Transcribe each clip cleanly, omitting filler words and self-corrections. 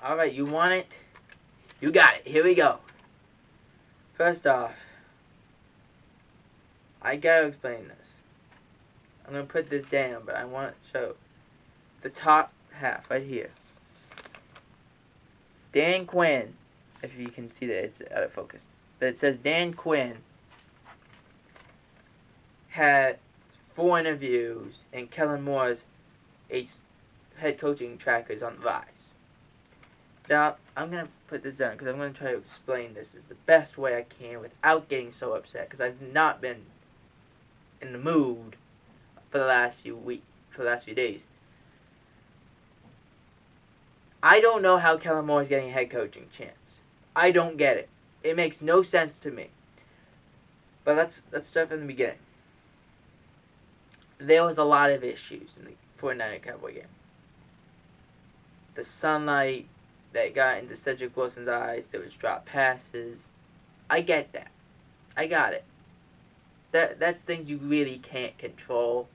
Alright, you want it? You got it. Here we go. First off, I gotta explain this. I'm gonna put this down, but I want to show the top half right here. Dan Quinn, if you can see that, it's out of focus, but it says Dan Quinn had 4 interviews, and Kellen Moore's 8 head coaching trackers on the rise. Now, I'm going to put this down because I'm going to try to explain this as the best way I can without getting so upset, because I've not been in the mood for the last few days. I don't know how Kellen Moore is getting a head coaching chance. I don't get it. It makes no sense to me. But let's start from the beginning. There was a lot of issues in the 49er Cowboy game. The sunlight that got into Cedric Wilson's eyes, there was drop passes. I get that. I got it. That's things you really can't control,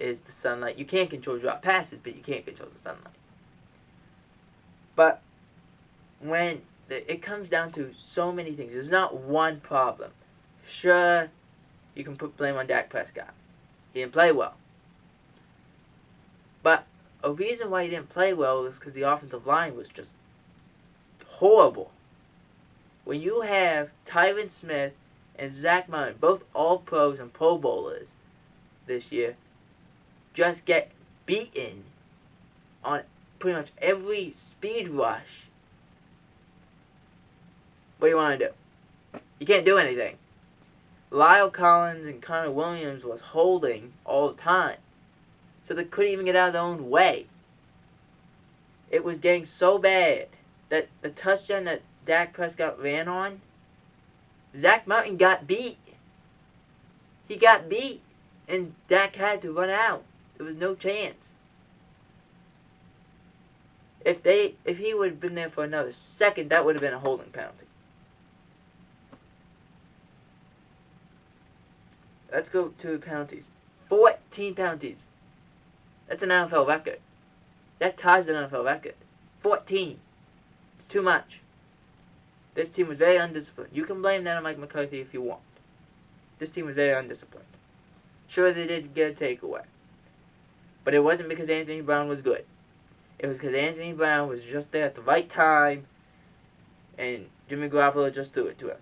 is the sunlight. You can't control drop passes, but you can't control the sunlight. But when it comes down to so many things, there's not one problem. Sure, you can put blame on Dak Prescott. He didn't play well. But a reason why he didn't play well is because the offensive line was just horrible. When you have Tyron Smith and Zach Martin, both All-Pros and Pro Bowlers this year, just get beaten on pretty much every speed rush, what do you want to do? You can't do anything. Lyle Collins and Connor Williams was holding all the time, so they couldn't even get out of their own way. It was getting so bad that the touchdown that Dak Prescott ran on, Zach Martin got beat. He got beat, and Dak had to run out. There was no chance. If he would have been there for another second, that would have been a holding penalty. Let's go to the penalties. 14 penalties. That's an NFL record. That ties an NFL record. 14. It's too much. This team was very undisciplined. You can blame that on Mike McCarthy if you want. This team was very undisciplined. Sure, they did get a takeaway. But it wasn't because Anthony Brown was good. It was because Anthony Brown was just there at the right time, and Jimmy Garoppolo just threw it to him.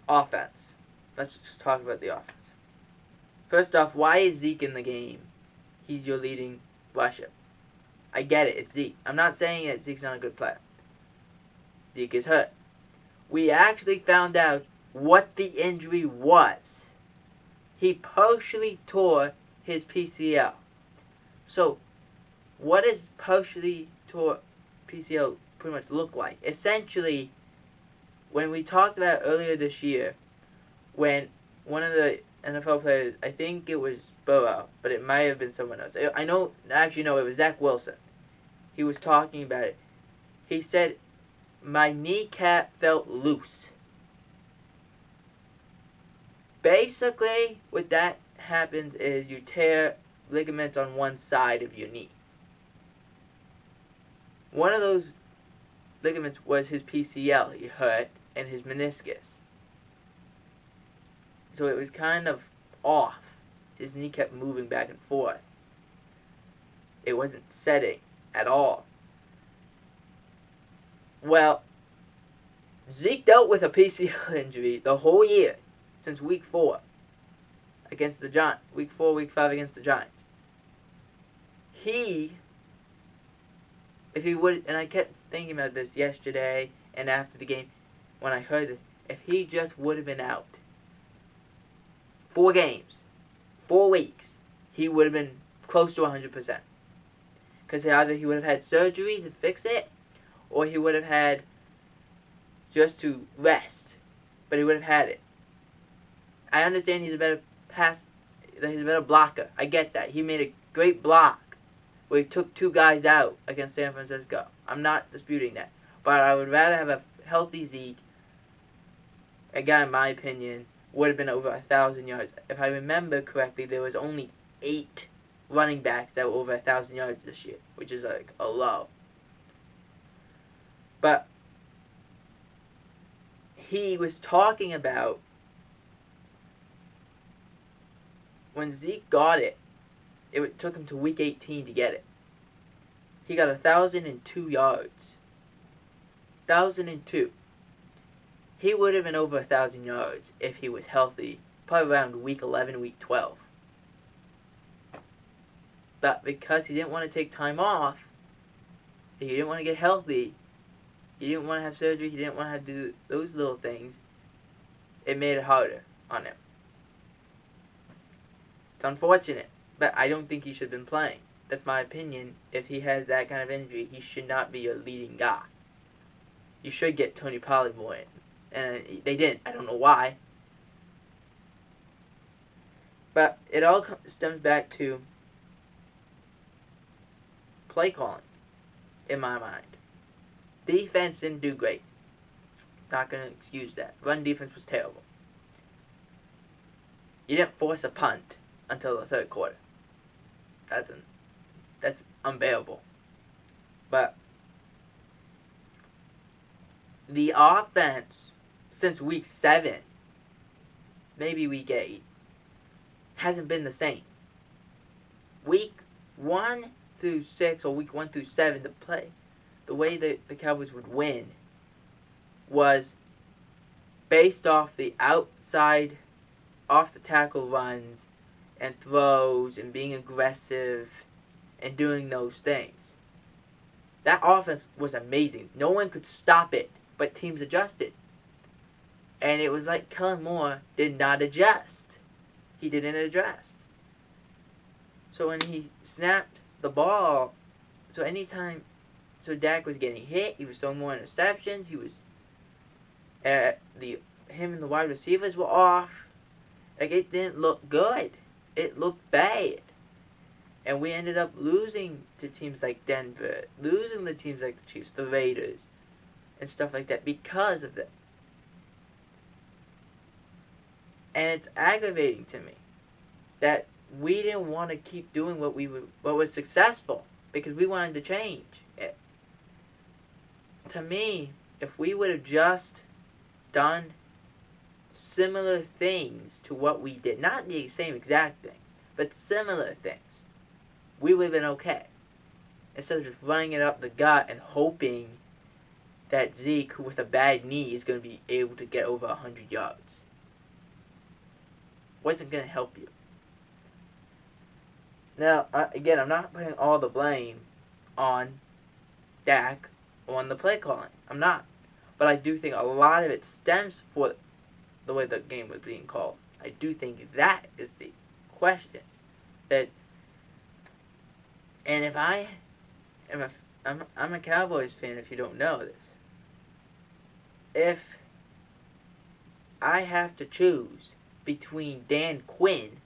Offense. Let's just talk about the offense. First off, why is Zeke in the game? He's your leading rusher. I get it, it's Zeke. I'm not saying that Zeke's not a good player. Zeke is hurt. We actually found out what the injury was. He partially tore his PCL. So, what does partially tore PCL pretty much look like? Essentially, when we talked about earlier this year, when one of the NFL players, I think it was Burrow, but it might have been someone else. I know, actually no, it was Zach Wilson. He was talking about it. He said, my kneecap felt loose. Basically, what that happens is you tear ligaments on one side of your knee. One of those ligaments was his PCL. He hurt, and his meniscus. So it was kind of off. His knee kept moving back and forth. It wasn't setting at all. Well, Zeke dealt with a PCL injury the whole year, since week 4 against the Giants. Week 4, week 5 against the Giants. If he would, and I kept thinking about this yesterday and after the game when I heard this, if he just would have been out 4 games, 4 weeks, he would have been close to 100%. Because either he would have had surgery to fix it, or he would have had just to rest. But he would have had it. I understand he's a better blocker. I get that. He made a great block where he took 2 guys out against San Francisco. I'm not disputing that. But I would rather have a healthy Zeke, a guy, in my opinion, would have been over 1,000 yards. If I remember correctly, there was only 8 running backs that were over 1,000 yards this year, which is like a low. But he was talking about when Zeke got it, it took him to week 18 to get it. He got 1,002 yards. 1,002. He would have been over 1,000 yards if he was healthy, probably around week 11, week 12. But because he didn't want to take time off, he didn't want to get healthy, he didn't want to have surgery, he didn't want to have to do those little things, it made it harder on him. It's unfortunate, but I don't think he should have been playing. That's my opinion. If he has that kind of injury, he should not be your leading guy. You should get Tony Pollard more in. And they didn't. I don't know why. But it all stems back to play calling, in my mind. Defense didn't do great. Not going to excuse that. Run defense was terrible. You didn't force a punt until the third quarter. That's unbearable. But the offense, since week 7, maybe week 8, hasn't been the same. Week 1 through 6 or week 1 through 7, the way that the Cowboys would win was based off the outside, off the tackle runs and throws and being aggressive and doing those things. That offense was amazing. No one could stop it, but teams adjusted. And it was like Kellen Moore did not adjust. He didn't adjust. So when he snapped the ball, so Dak was getting hit, he was throwing more interceptions, him and the wide receivers were off. Like, it didn't look good. It looked bad. And we ended up losing to teams like Denver, losing to teams like the Chiefs, the Raiders, and stuff like that because of that. And it's aggravating to me that we didn't want to keep doing what was successful because we wanted to change it. To me, if we would have just done similar things to what we did, not the same exact thing, but similar things, we would have been okay. Instead of just running it up the gut and hoping that Zeke, who with a bad knee, is going to be able to get over 100 yards. Wasn't going to help you. Now, again, I'm not putting all the blame on Dak or on the play calling. I'm not. But I do think a lot of it stems for the way the game was being called. I do think that is the question. And if I'm a Cowboys fan, if you don't know this. If I have to choose between Dan Quinn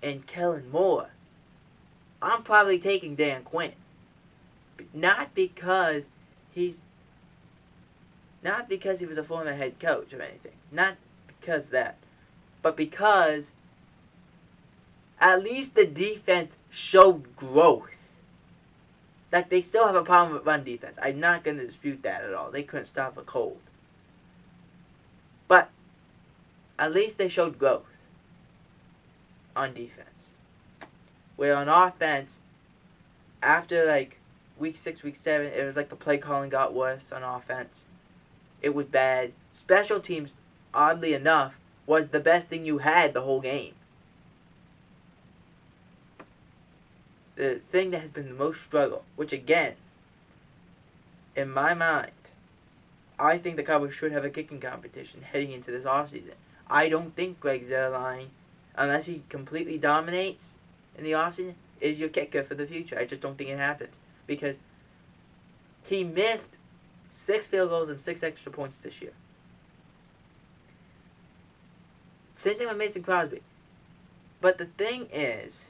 and Kellen Moore, I'm probably taking Dan Quinn. Not because he was a former head coach or anything. Not because of that. But because at least the defense showed growth. Like, they still have a problem with run defense. I'm not going to dispute that at all. They couldn't stop a cold. But at least they showed growth on defense. Where on offense, after like week 6, week 7, it was like the play calling got worse on offense. It was bad. Special teams, oddly enough, was the best thing you had the whole game. The thing that has been the most struggle, which again, in my mind, I think the Cowboys should have a kicking competition heading into this offseason. I don't think Greg Zuerlein, unless he completely dominates in the offseason, is your kicker for the future. I just don't think it happens. Because he missed 6 field goals and 6 extra points this year. Same thing with Mason Crosby. But the thing is,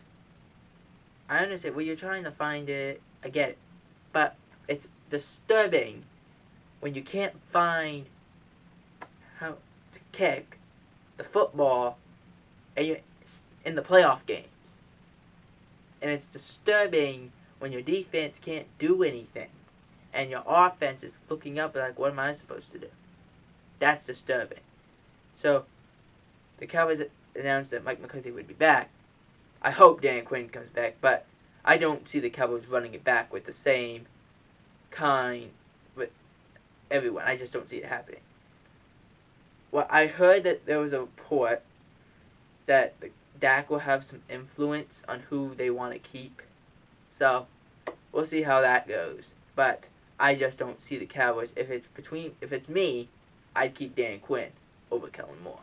I understand, well, you're trying to find it, I get it. But it's disturbing when you can't find how to kick the football and you're in the playoff games. And it's disturbing when your defense can't do anything and your offense is looking up like, what am I supposed to do? That's disturbing. So, the Cowboys announced that Mike McCarthy would be back. I hope Dan Quinn comes back, but I don't see the Cowboys running it back with the same kind with everyone. I just don't see it happening. Well, I heard that there was a report that Dak will have some influence on who they want to keep. So, we'll see how that goes. But I just don't see the Cowboys. If it's me, I'd keep Dan Quinn over Kellen Moore.